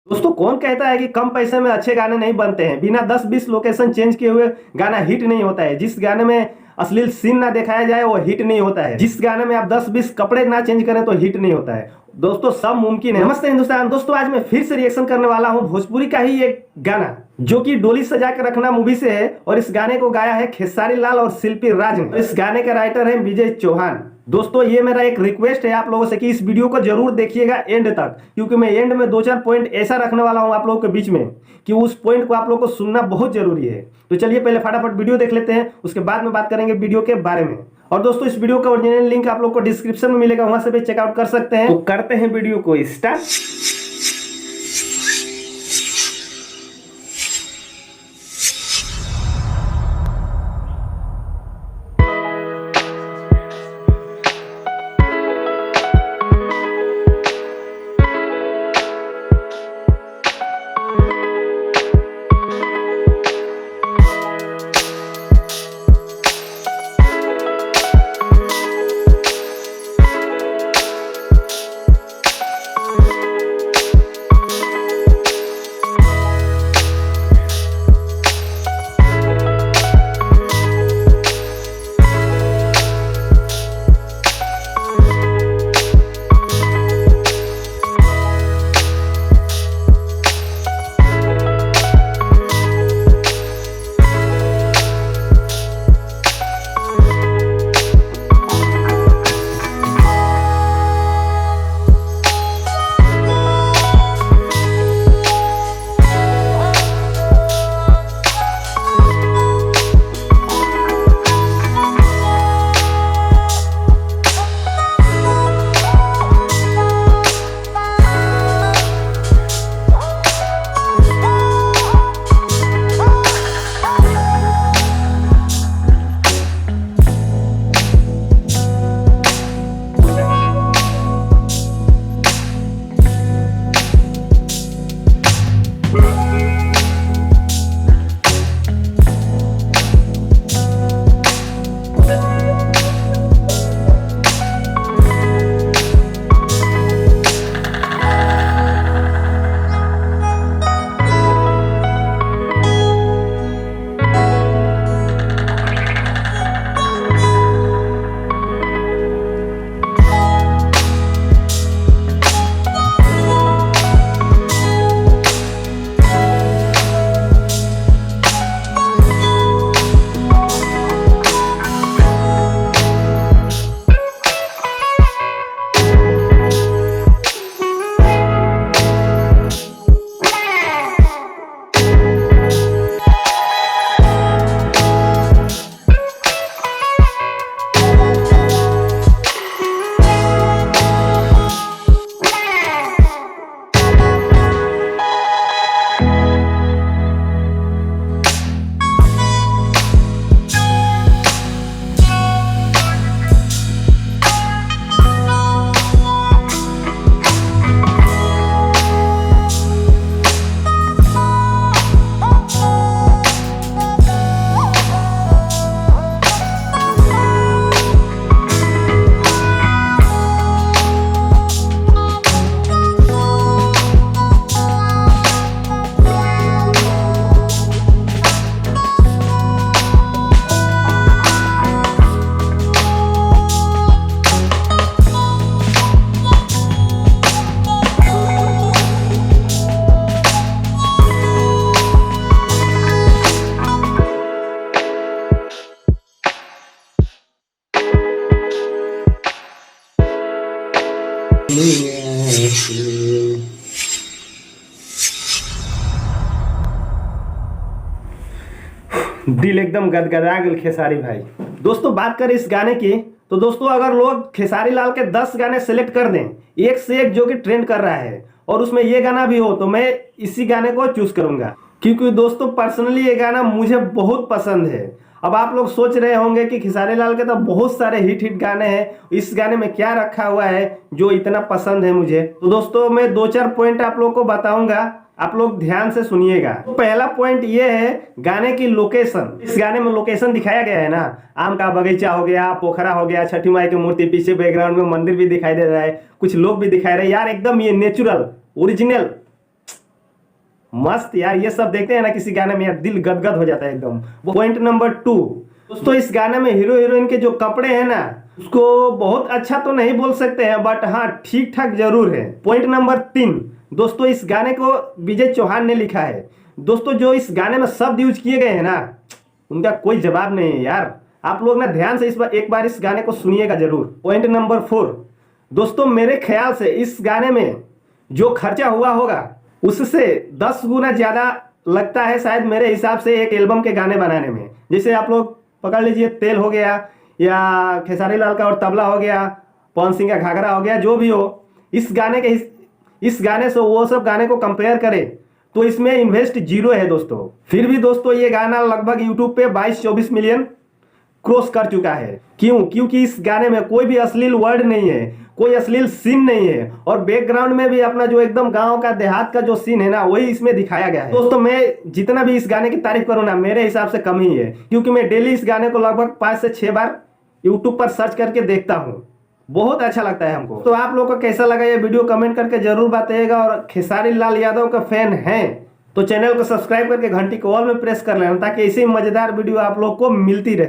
दोस्तों कौन कहता है कि कम पैसे में अच्छे गाने नहीं बनते हैं। बिना 10-20 लोकेशन चेंज किए हुए गाना हिट नहीं होता है। जिस गाने में अश्लील सीन ना दिखाया जाए वो हिट नहीं होता है। जिस गाने में आप 10-20 कपड़े ना चेंज करें तो हिट नहीं होता है। दोस्तों सब मुमकिन है। नमस्ते हिंदुस्तान। दोस्तों आज मैं फिर से रिएक्शन करने वाला हूं भोजपुरी का ही एक गाना जो कि डोली सजा के रखना मूवी से है और इस गाने को गाया है खेसारी लाल और शिल्पी राज ने। इस गाने का राइटर है विजय चौहान। दोस्तों ये मेरा एक रिक्वेस्ट है आप लोगों से कि इस वीडियो को जरूर देखिएगा एंड तक, क्योंकि मैं एंड में 2-4 पॉइंट ऐसा रखने वाला हूं आप लोगों के बीच में कि उस पॉइंट को आप लोगों को सुनना बहुत जरूरी है। तो चलिए पहले फटाफट वीडियो देख लेते हैं, उसके बाद में बात करेंगे वीडियो के बारे में। और दोस्तों इस वीडियो का ओरिजिनल लिंक आप लोग को डिस्क्रिप्शन में मिलेगा, वहां से भी चेकआउट कर सकते हैं। तो करते हैं वीडियो को स्टार्ट। दिल एकदम गदगदा गल खेसारी भाई। दोस्तों बात करें इस गाने की तो दोस्तों अगर लोग खेसारी लाल के 10 गाने सेलेक्ट कर दें एक से एक जो कि ट्रेंड कर रहा है और उसमें ये गाना भी हो तो मैं इसी गाने को चूज करूंगा, क्योंकि दोस्तों पर्सनली ये गाना मुझे बहुत पसंद है। अब आप लोग सोच रहे होंगे कि खेसारी लाल के तो बहुत सारे हिट गाने हैं, इस गाने में क्या रखा हुआ है जो इतना पसंद है मुझे। तो दोस्तों मैं 2-4 पॉइंट आप लोग को बताऊंगा, आप लोग ध्यान से सुनिएगा। तो पहला पॉइंट ये है गाने की लोकेशन। इस गाने में लोकेशन दिखाया गया है ना, आम का बगीचा हो गया, पोखरा हो गया, छठी माई की मूर्ति, पीछे बैकग्राउंड में मंदिर भी दिखाई दे रहा है, कुछ लोग भी दिखाई रहे यार, एकदम ये नेचुरल ओरिजिनल मस्त यार, ये सब देखते हैं ना किसी गाने में यार दिल गदगद हो जाता है एकदम। पॉइंट नंबर 2, दोस्तों इस गाने में हीरो हीरोइन के जो कपड़े हैं ना, उसको बहुत अच्छा तो नहीं बोल सकते हैं, बट हाँ ठीक ठाक जरूर है। पॉइंट नंबर 3, दोस्तों इस गाने को विजय चौहान ने लिखा है। दोस्तों जो इस गाने में शब्द यूज किए गए हैं ना, उनका कोई जवाब नहीं है यार। आप लोग ना ध्यान से एक बार इस गाने को सुनिएगा जरूर। पॉइंट नंबर 4, दोस्तों मेरे ख्याल से इस गाने में जो खर्चा हुआ होगा उससे 10 गुना ज्यादा लगता है शायद मेरे हिसाब से एक एल्बम के गाने बनाने में। जैसे आप लोग पकड़ लीजिए तेल हो गया, या खेसारी लाल का और तबला हो गया, पवन सिंह का घाघरा हो गया, जो भी हो, इस गाने से वो सब गाने को कंपेयर करें तो इसमें इन्वेस्ट जीरो है दोस्तों। फिर भी दोस्तों ये गाना लगभग यूट्यूब पे 22-24 मिलियन क्रॉस कर चुका है। क्यों? क्योंकि इस गाने में कोई भी अश्लील वर्ड नहीं है, कोई अश्लील सीन नहीं है, और बैकग्राउंड में भी अपना जो एकदम गांव का देहात का जो सीन है ना, वही इसमें दिखाया गया है। दोस्तों मैं जितना भी इस गाने की तारीफ करूँ ना, मेरे हिसाब से कम ही है, क्योंकि मैं डेली इस गाने को लगभग 5 से 6 बार यूट्यूब पर सर्च करके देखता हूँ। बहुत अच्छा लगता है हमको। तो आप लोग को कैसा लगा ये वीडियो कमेंट करके जरूर बताइएगा, और खेसारी लाल यादव का फैन हैं तो चैनल को सब्सक्राइब करके घंटी को ऑल में प्रेस कर लेना, ताकि ऐसी मजेदार वीडियो आप लोग को मिलती रहे।